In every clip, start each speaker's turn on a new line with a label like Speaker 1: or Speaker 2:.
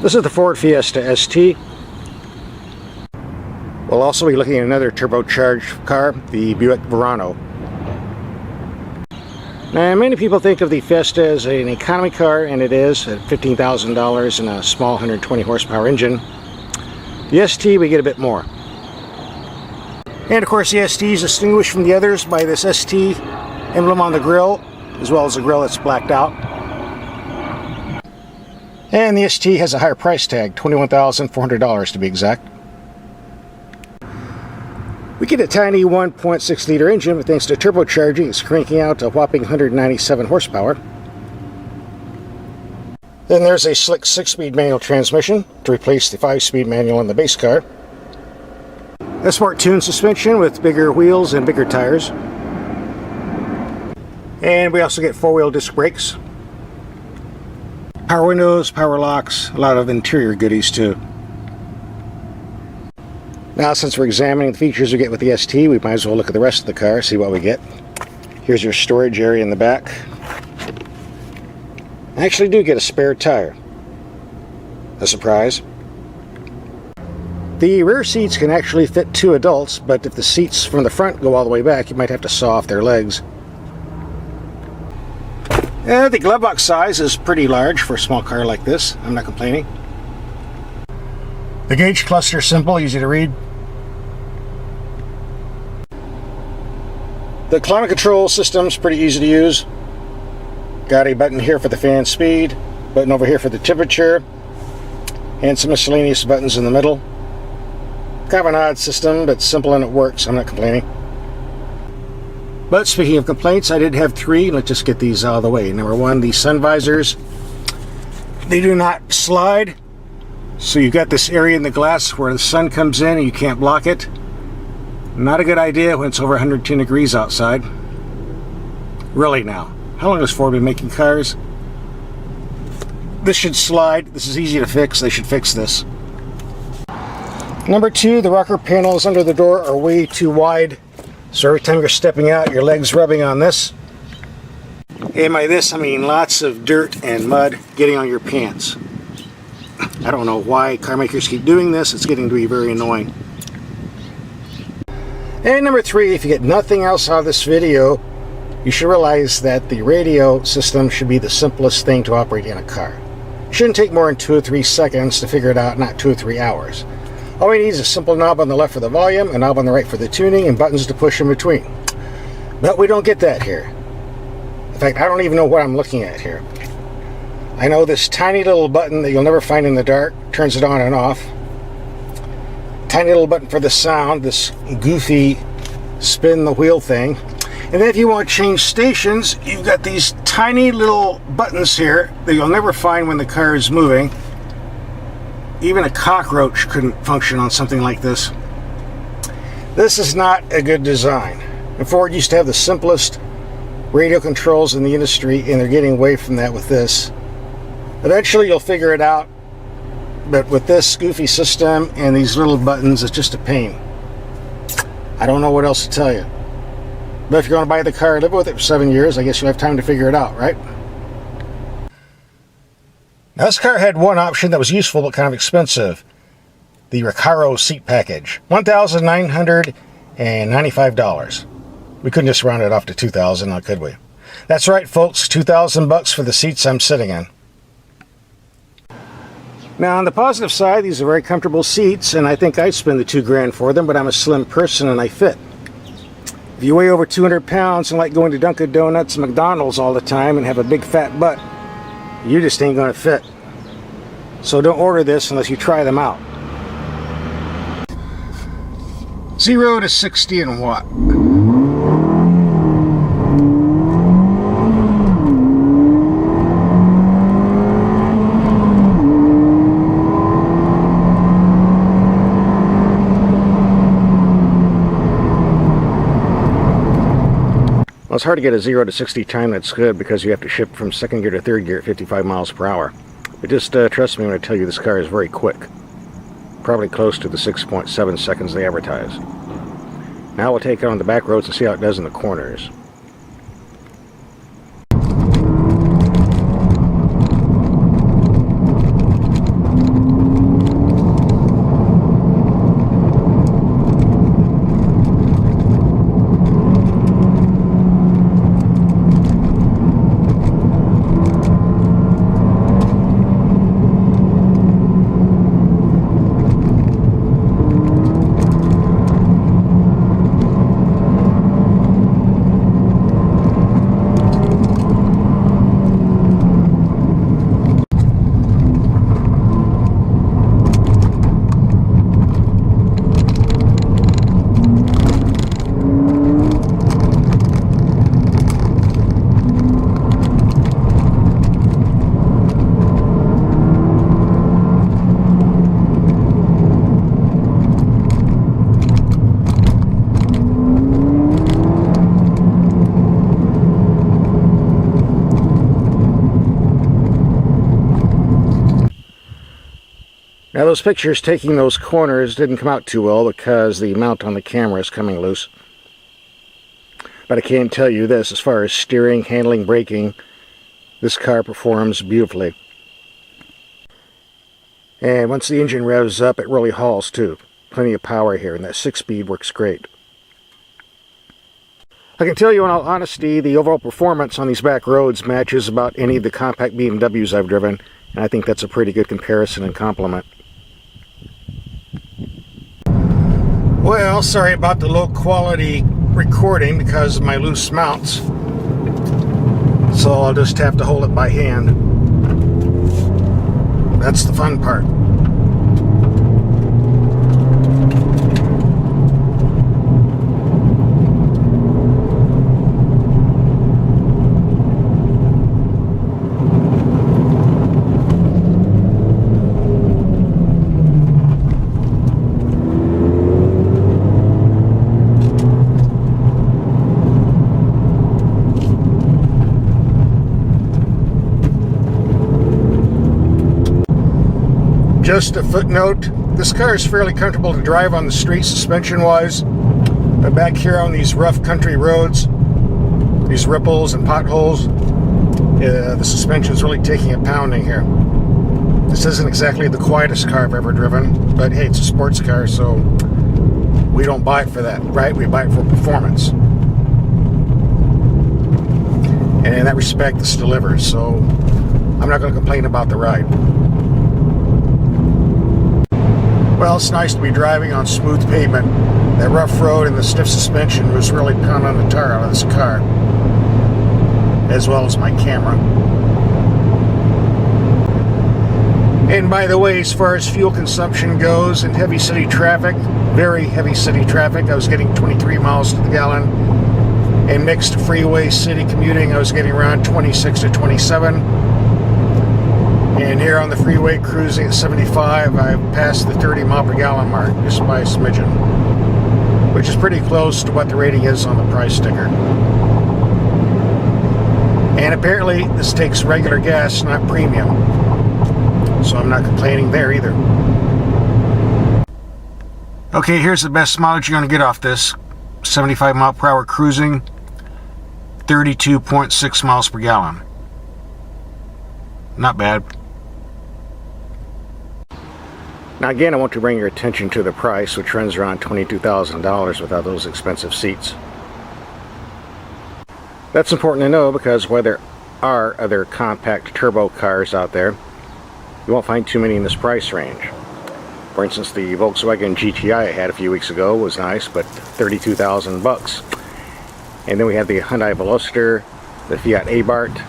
Speaker 1: This is the Ford Fiesta ST. We'll also be looking at another turbocharged car, the Buick Verano. Now, many people think of the Fiesta as an economy car, and it is, at $15,000 and a small 120 horsepower engine. The ST, we get a bit more. And of course, the ST is distinguished from the others by this ST emblem on the grille, as well as the grille that's blacked out. And the ST has a higher price tag, $21,400 to be exact. We get a tiny 1.6 liter engine, but thanks to turbocharging, it's cranking out a whopping 197 horsepower. Then there's a slick 6-speed manual transmission to replace the 5-speed manual in the base car. A sport tuned suspension with bigger wheels and bigger tires. And we also get 4-wheel disc brakes. Power windows, power locks, a lot of interior goodies too. Now, since we're examining the features we get with the ST, we might as well look at the rest of the car, see what we get. Here's your storage area in the back. I actually do get a spare tire. A surprise. The rear seats can actually fit 2 adults, but if the seats from the front go all the way back, you might have to saw off their legs. The glove box size is pretty large for a small car like this. I'm not complaining. The gauge cluster is simple, easy to read. The climate control system's pretty easy to use. Got a button here for the fan speed, button over here for the temperature, and some miscellaneous buttons in the middle. Kind of an odd system, but simple and it works. I'm not complaining. But speaking of complaints, I did have 3. Let's just get these out of the way. Number 1, the sun visors. They do not slide. So you've got this area in the glass where the sun comes in and you can't block it. Not a good idea when it's over 110 degrees outside. Really now. How long has Ford been making cars? This should slide. This is easy to fix. They should fix this. Number 2, the rocker panels under the door are way too wide. So every time you're stepping out, your leg's rubbing on this. And by this, I mean lots of dirt and mud getting on your pants. I don't know why car makers keep doing this. It's getting to be very annoying. And number 3, if you get nothing else out of this video, you should realize that the radio system should be the simplest thing to operate in a car. It shouldn't take more than 2 or 3 seconds to figure it out, not 2 or 3 hours. All we need is a simple knob on the left for the volume, a knob on the right for the tuning, and buttons to push in between. But we don't get that here. In fact, I don't even know what I'm looking at here. I know this tiny little button that you'll never find in the dark turns it on and off. Tiny little button for the sound, this goofy spin the wheel thing. And then if you want to change stations, you've got these tiny little buttons here that you'll never find when the car is moving. Even a cockroach couldn't function on something like this. This is not a good design. And Ford used to have the simplest radio controls in the industry, and they're getting away from that with this. Eventually you'll figure it out, but with this goofy system and these little buttons, it's just a pain. I don't know what else to tell you. But if you're going to buy the car and live with it for 7 years, I guess you'll have time to figure it out, right? Now, this car had one option that was useful but kind of expensive. The Recaro seat package. $1,995. We couldn't just round it off to $2,000, now could we? That's right, folks, $2,000 for the seats I'm sitting in. Now, on the positive side, these are very comfortable seats, and I think I'd spend the $2,000 for them, but I'm a slim person and I fit. If you weigh over 200 pounds and like going to Dunkin' Donuts and McDonald's all the time and have a big fat butt, you just ain't going to fit. So don't order this unless you try them out. 0 to 60 in what? Well, it's hard to get a 0 to 60 time that's good because you have to shift from second gear to third gear at 55 miles per hour. But just trust me when I tell you this car is very quick. Probably close to the 6.7 seconds they advertise. Now we'll take it on the back roads and see how it does in the corners. Now those pictures taking those corners didn't come out too well because the mount on the camera is coming loose. But I can tell you this, as far as steering, handling, braking, this car performs beautifully. And once the engine revs up, it really hauls too. Plenty of power here, and that 6-speed works great. I can tell you in all honesty, the overall performance on these back roads matches about any of the compact BMWs I've driven, and I think that's a pretty good comparison and compliment. Well, sorry about the low quality recording because of my loose mounts, so I'll just have to hold it by hand. That's the fun part. Just a footnote, this car is fairly comfortable to drive on the street suspension-wise, but back here on these rough country roads, these ripples and potholes, the suspension is really taking a pounding here. This isn't exactly the quietest car I've ever driven, but hey, it's a sports car, so we don't buy it for that, right? We buy it for performance. And in that respect, this delivers, so I'm not going to complain about the ride. Well, it's nice to be driving on smooth pavement. That rough road and the stiff suspension was really pounding the tar out of this car, as well as my camera. And by the way, as far as fuel consumption goes in heavy city traffic, very heavy city traffic, I was getting 23 miles to the gallon. In mixed freeway city commuting, I was getting around 26 to 27. And here on the freeway cruising at 75, I passed the 30 mile per gallon mark just by a smidgen, which is pretty close to what the rating is on the price sticker. And apparently this takes regular gas, not premium, so I'm not complaining there either. Okay, here's the best mileage you're going to get off this. 75 mile per hour cruising, 32.6 miles per gallon. Not bad. Now again, I want to bring your attention to the price, which runs around $22,000 without those expensive seats. That's important to know because while there are other compact turbo cars out there, you won't find too many in this price range. For instance, the Volkswagen GTI I had a few weeks ago was nice, but $32,000. And then we have the Hyundai Veloster, the Fiat Abarth,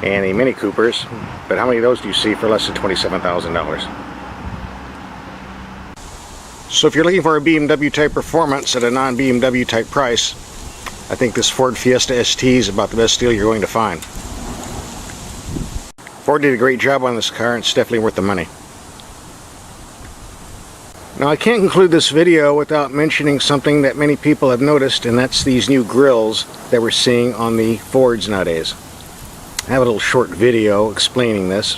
Speaker 1: and the Mini Coopers, but how many of those do you see for less than $27,000? So if you're looking for a BMW type performance at a non-BMW type price, I think this Ford Fiesta ST is about the best deal you're going to find. Ford did a great job on this car, and it's definitely worth the money. Now I can't conclude this video without mentioning something that many people have noticed, and that's these new grills that we're seeing on the Fords nowadays. I have a little short video explaining this.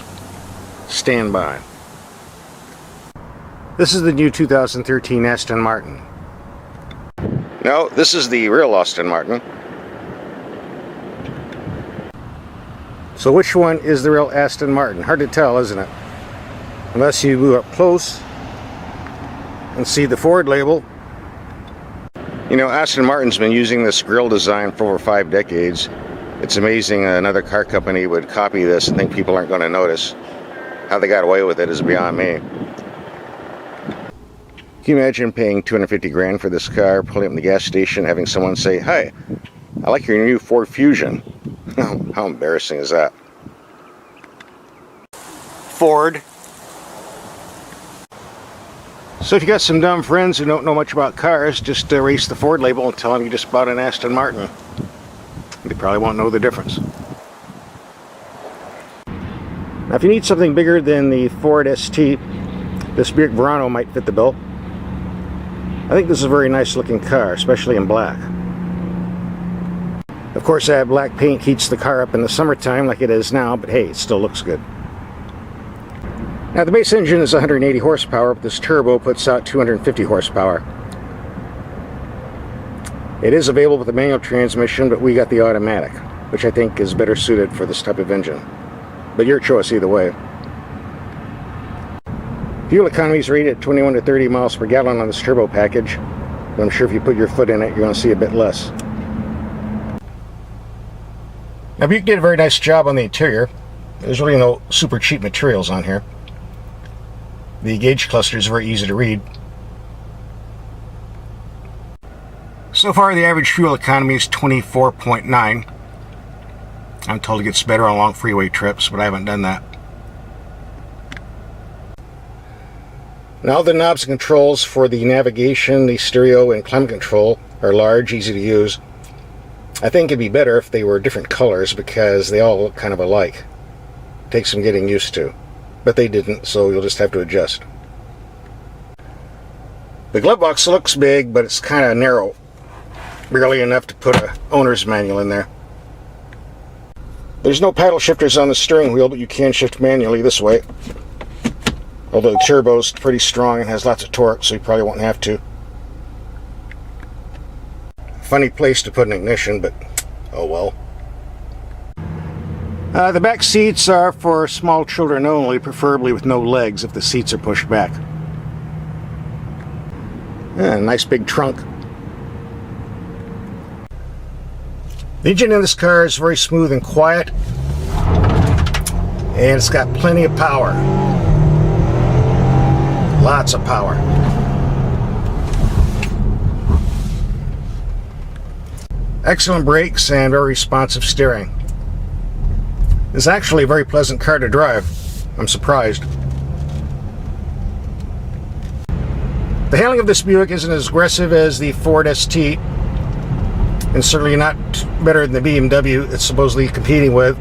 Speaker 1: Stand by. This is the new 2013 Aston Martin. No, this is the real Aston Martin. So which one is the real Aston Martin? Hard to tell, isn't it? Unless you move up close and see the Ford label. You know, Aston Martin's been using this grille design for over 5 decades. It's amazing another car company would copy this and think people aren't going to notice. How they got away with it is beyond me. Can you imagine paying $250 grand for this car, pulling up in the gas station, having someone say, "Hi, I like your new Ford Fusion." How embarrassing is that? Ford. So if you got some dumb friends who don't know much about cars, just erase the Ford label and tell them you just bought an Aston Martin. They probably won't know the difference. Now if you need something bigger than the Ford ST, this Buick Verano might fit the bill. I think this is a very nice looking car, especially in black. Of course, that black paint heats the car up in the summertime like it is now, but hey, it still looks good. Now the base engine is 180 horsepower, but this turbo puts out 250 horsepower. It is available with a manual transmission, but we got the automatic, which I think is better suited for this type of engine. But your choice either way. Fuel economy is rated at 21 to 30 miles per gallon on this turbo package, but I'm sure if you put your foot in it, you're going to see a bit less. Now Buick did a very nice job on the interior. There's really no super cheap materials on here. The gauge cluster is very easy to read. So far the average fuel economy is 24.9. I'm told it gets better on long freeway trips, but I haven't done that. Now the knobs and controls for the navigation, the stereo, and climate control are large, easy to use. I think it'd be better if they were different colors because they all look kind of alike. Takes some getting used to. But they didn't, so you'll just have to adjust. The glove box looks big, but it's kind of narrow. Barely enough to put an owner's manual in there. There's no paddle shifters on the steering wheel, but you can shift manually this way. Although the turbo's pretty strong and has lots of torque, so you probably won't have to. Funny place to put an ignition, but oh well. The back seats are for small children only, preferably with no legs if the seats are pushed back. Nice big trunk. The engine in this car is very smooth and quiet, and it's got plenty of power. Lots of power. Excellent brakes and very responsive steering. It's actually a very pleasant car to drive. I'm surprised. The handling of this Buick isn't as aggressive as the Ford ST, and certainly not better than the BMW it's supposedly competing with.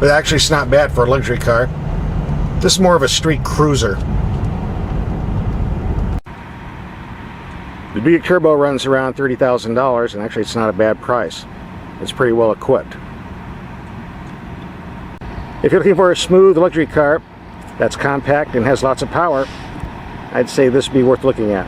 Speaker 1: But actually it's not bad for a luxury car. This is more of a street cruiser. The Buick Turbo runs around $30,000, and actually it's not a bad price. It's pretty well equipped. If you're looking for a smooth luxury car that's compact and has lots of power, I'd say this would be worth looking at.